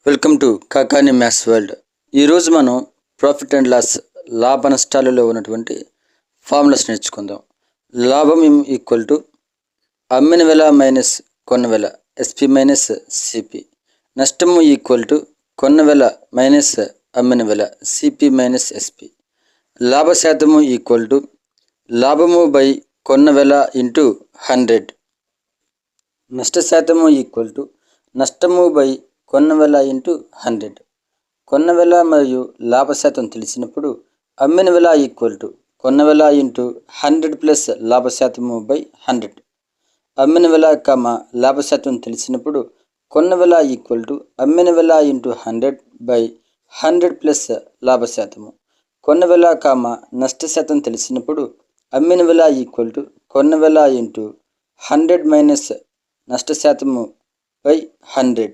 Welcome to Kakani maths world. ఈరోజు మనం profit and loss లాభ నష్టాలలో ఉన్నటువంటి ఫార్ములాస్ నేర్చుకుందాం. లాభం ఈక్వల్ టు అమ్మిన వెల మైనస్ కొన్న వెల ఎస్పి మైనస్ సిపి. నష్టము ఈక్వల్ టు కొన్న వెల మైనస్ అమ్మిన వెల సిపి మైనస్ ఎస్పి. లాభ శాతము ఈక్వల్ టు లాభము బై కొన్న వెల ఇంటూ 100. నష్ట శాతము ఈక్వల్ టు నష్టము బై కొన్న వెల ఇంటూ 100. కొన్న వెల మరియు లాభ శాతం తెలిసినప్పుడు అమ్మిన వెల ఈక్వల్ టు కొన్న వెల ఇంటూ 100 ప్లస్ లాభ శాతము బై 100. అమ్మిన వెల లాభ శాతం తెలిసినప్పుడు కొన్న వెల ఈక్వల్ టు అమ్మిన వెల ఇంటూ 100 బై 100 ప్లస్ లాభ శాతము. కొన్న వెల నష్ట శాతం తెలిసినప్పుడు అమ్మిన వెల ఈక్వల్ టు కొన్న వెల ఇంటూ 100 మైనస్ నష్ట శాతము బై 100.